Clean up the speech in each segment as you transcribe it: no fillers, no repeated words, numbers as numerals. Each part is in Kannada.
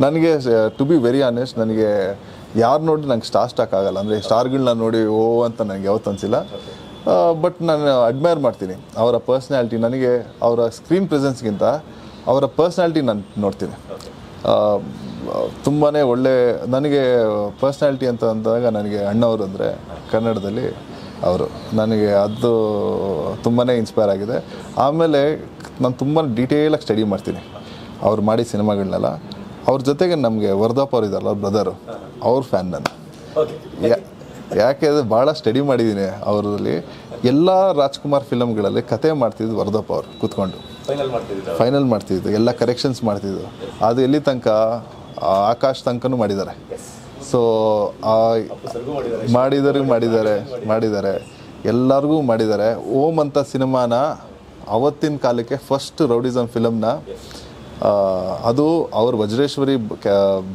ನನಗೆ ಟು ಬಿ ವೆರಿ ಆನೆಸ್ಟ್, ನನಗೆ ಯಾರು ನೋಡಿ ನಂಗೆ ಸ್ಟಾಕ್ ಆಗಲ್ಲ. ಅಂದರೆ ಸ್ಟಾರ್ಗಳನ್ನ ನೋಡಿ ಓ ಅಂತ ನನಗೆ ಯಾವತ್ತೂ ಅನಿಸಿಲ್ಲ. ಬಟ್ ನಾನು ಅಡ್ಮೈರ್ ಮಾಡ್ತೀನಿ ಅವರ ಪರ್ಸ್ನಾಲಿಟಿ. ನನಗೆ ಅವರ ಸ್ಕ್ರೀನ್ ಪ್ರೆಸೆನ್ಸ್ಗಿಂತ ಅವರ ಪರ್ಸ್ನಾಲಿಟಿ ನಾನು ನೋಡ್ತೀನಿ. ತುಂಬಾ ಒಳ್ಳೆ ನನಗೆ ಪರ್ಸ್ನಾಲಿಟಿ ಅಂತ ಅಂದಾಗ ನನಗೆ ಅಣ್ಣವರು ಅಂದರೆ ಕನ್ನಡದಲ್ಲಿ ಅವರು ನನಗೆ ಅದು ತುಂಬಾ ಇನ್ಸ್ಪೈರ್ ಆಗಿದೆ. ಆಮೇಲೆ ನಾನು ತುಂಬ ಡೀಟೇಲಾಗಿ ಸ್ಟಡಿ ಮಾಡ್ತೀನಿ ಅವ್ರು ಮಾಡಿ ಸಿನಿಮಾಗಳನ್ನೆಲ್ಲ. ಅವ್ರ ಜೊತೆಗೆ ನಮಗೆ ವರ್ಧಪ್ಪ ಅವ್ರು ಇದ್ದಾರಲ್ಲ, ಅವ್ರ ಬ್ರದರು, ಅವ್ರ ಫ್ಯಾನ್ ನಾನು. ಯಾಕೆ ಅಂದರೆ ಭಾಳ ಸ್ಟಡಿ ಮಾಡಿದ್ದೀನಿ ಅವರಲ್ಲಿ. ಎಲ್ಲ ರಾಜ್ಕುಮಾರ್ ಫಿಲಮ್ಗಳಲ್ಲಿ ಕತೆ ಮಾಡ್ತಿದ್ದು ವರ್ಧಪ್ಪ ಅವರು ಕೂತ್ಕೊಂಡು ಫೈನಲ್ ಮಾಡ್ತಿದ್ದು, ಎಲ್ಲ ಕರೆಕ್ಷನ್ಸ್ ಮಾಡ್ತಿದ್ದು. ಅದು ಎಲ್ಲಿ ತನಕ ಆಕಾಶ್ ತನಕನೂ ಮಾಡಿದ್ದಾರೆ. ಸೊ ಮಾಡಿದ್ದಾರೆ ಎಲ್ಲರಿಗೂ ಮಾಡಿದ್ದಾರೆ. ಓಮ್ ಅಂತ ಸಿನಿಮಾನ ಅವತ್ತಿನ ಕಾಲಕ್ಕೆ ಫಸ್ಟ್ ರೌಡಿಸಮ್ ಫಿಲಮ್ನ ಅದು ಅವ್ರು ವಜ್ರೇಶ್ವರಿ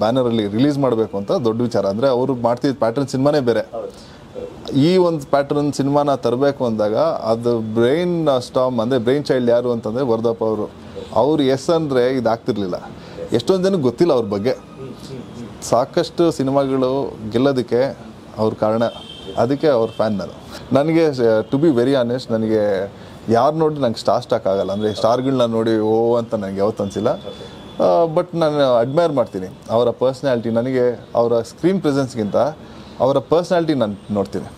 ಬ್ಯಾನರಲ್ಲಿ ರಿಲೀಸ್ ಮಾಡಬೇಕು ಅಂತ ದೊಡ್ಡ ವಿಚಾರ. ಅಂದರೆ ಅವರು ಮಾಡ್ತಿದ್ದ ಪ್ಯಾಟ್ರನ್ ಸಿನಿಮಾನೇ ಬೇರೆ. ಈ ಒಂದು ಪ್ಯಾಟ್ರನ್ ಸಿನಿಮಾನ ತರಬೇಕು ಅಂದಾಗ ಅದು ಬ್ರೈನ್ ಸ್ಟಾಮ್ ಅಂದರೆ ಬ್ರೈನ್ ಚೈಲ್ಡ್ ಯಾರು ಅಂತಂದರೆ ವರ್ಧಪ್ಪ ಅವರು ಎಸ್ ಅಂದರೆ ಇದಾಗ್ತಿರ್ಲಿಲ್ಲ. ಎಷ್ಟೊಂದು ಜನಕ್ಕೆ ಗೊತ್ತಿಲ್ಲ ಅವ್ರ ಬಗ್ಗೆ. ಸಾಕಷ್ಟು ಸಿನಿಮಾಗಳು ಗೆಲ್ಲೋದಕ್ಕೆ ಅವ್ರ ಕಾರಣ. ಅದಕ್ಕೆ ಅವ್ರ ಫ್ಯಾನ್ ನಾನು. ನನಗೆ ಟು ಬಿ ವೆರಿ ಆನೆಸ್ಟ್, ನನಗೆ ಯಾರು ನೋಡಿ ನಂಗೆ ಸ್ಟಾಕ್ ಆಗಲ್ಲ. ಅಂದರೆ ಸ್ಟಾರ್ಗಳನ್ನ ನೋಡಿ ಓ ಅಂತ ನನಗೆ ಯಾವತ್ತೂ ಅನಿಸಿಲ್ಲ. ಬಟ್ ನಾನು ಅಡ್ಮೈರ್ ಮಾಡ್ತೀನಿ ಅವರ ಪರ್ಸ್ನಾಲಿಟಿ. ನನಗೆ ಅವರ ಸ್ಕ್ರೀನ್ ಪ್ರೆಸೆನ್ಸ್ಗಿಂತ ಅವರ ಪರ್ಸ್ನಾಲಿಟಿ ನಾನು ನೋಡ್ತೀನಿ.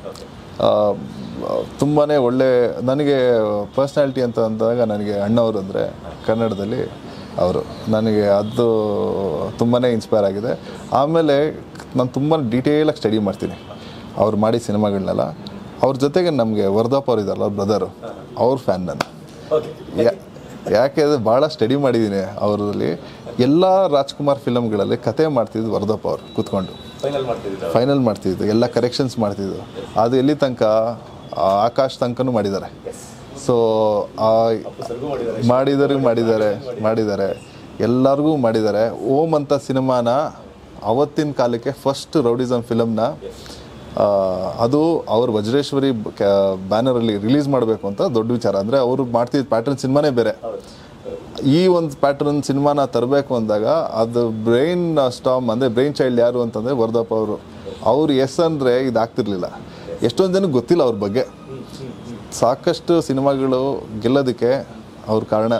ತುಂಬಾ ಒಳ್ಳೆ ನನಗೆ ಪರ್ಸ್ನಾಲಿಟಿ ಅಂತ ಅಂದಾಗ ನನಗೆ ಅಣ್ಣವರು ಅಂದರೆ ಕನ್ನಡದಲ್ಲಿ ಅವರು ನನಗೆ ಅದು ತುಂಬಾ ಇನ್ಸ್ಪೈರ್ ಆಗಿದೆ. ಆಮೇಲೆ ನಾನು ತುಂಬ ಡೀಟೇಲಾಗಿ ಸ್ಟಡಿ ಮಾಡ್ತೀನಿ ಅವ್ರು ಮಾಡಿ ಸಿನಿಮಾಗಳನ್ನೆಲ್ಲ. ಅವ್ರ ಜೊತೆಗೆ ನಮಗೆ ವರ್ಧಪ್ಪ ಅವ್ರು ಇದ್ದಾರಲ್ಲ, ಅವ್ರ ಬ್ರದರು, ಅವ್ರ ಫ್ಯಾನ್ ನಾನು. ಯಾಕೆ ಅಂದರೆ ಭಾಳ ಸ್ಟಡಿ ಮಾಡಿದ್ದೀನಿ ಅವರಲ್ಲಿ. ಎಲ್ಲ ರಾಜ್ಕುಮಾರ್ ಫಿಲಮ್ಗಳಲ್ಲಿ ಕತೆ ಮಾಡ್ತಿದ್ದು ವರ್ಧಪ್ಪ ಅವರು ಕೂತ್ಕೊಂಡು ಫೈನಲ್ ಮಾಡ್ತಿದ್ದು, ಎಲ್ಲ ಕರೆಕ್ಷನ್ಸ್ ಮಾಡ್ತಿದ್ದು. ಅದು ಎಲ್ಲಿ ತನಕ ಆಕಾಶ್ ತನಕನೂ ಮಾಡಿದ್ದಾರೆ. ಸೊ ಮಾಡಿದ್ದಾರೆ ಎಲ್ಲರಿಗೂ ಮಾಡಿದ್ದಾರೆ. ಓಮ್ ಅಂತ ಸಿನಿಮಾನ ಅವತ್ತಿನ ಕಾಲಕ್ಕೆ ಫಸ್ಟ್ ರೌಡಿಸಮ್ ಫಿಲಮ್ನ ಅದು ಅವ್ರು ವಜ್ರೇಶ್ವರಿ ಬ್ಯಾನರಲ್ಲಿ ರಿಲೀಸ್ ಮಾಡಬೇಕು ಅಂತ ದೊಡ್ಡ ವಿಚಾರ. ಅಂದರೆ ಅವರು ಮಾಡ್ತಿದ್ದ ಪ್ಯಾಟ್ರನ್ ಸಿನಿಮಾನೇ ಬೇರೆ. ಈ ಒಂದು ಪ್ಯಾಟ್ರನ್ ಸಿನಿಮಾನ ತರಬೇಕು ಅಂದಾಗ ಅದು ಬ್ರೈನ್ ಸ್ಟಾಮ್ ಅಂದರೆ ಬ್ರೈನ್ ಚೈಲ್ಡ್ ಯಾರು ಅಂತಂದರೆ ವರ್ಧಪ್ಪ ಅವರು ಎಸ್ ಅಂದರೆ ಇದಾಗ್ತಿರ್ಲಿಲ್ಲ. ಎಷ್ಟೊಂದು ಜನಕ್ಕೆ ಗೊತ್ತಿಲ್ಲ ಅವ್ರ ಬಗ್ಗೆ. ಸಾಕಷ್ಟು ಸಿನಿಮಾಗಳು ಗೆಲ್ಲೋದಕ್ಕೆ ಅವ್ರ ಕಾರಣ.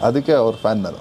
ಅದಕ್ಕೆ ಅವ್ರ ಫ್ಯಾನ್ ನಾನು.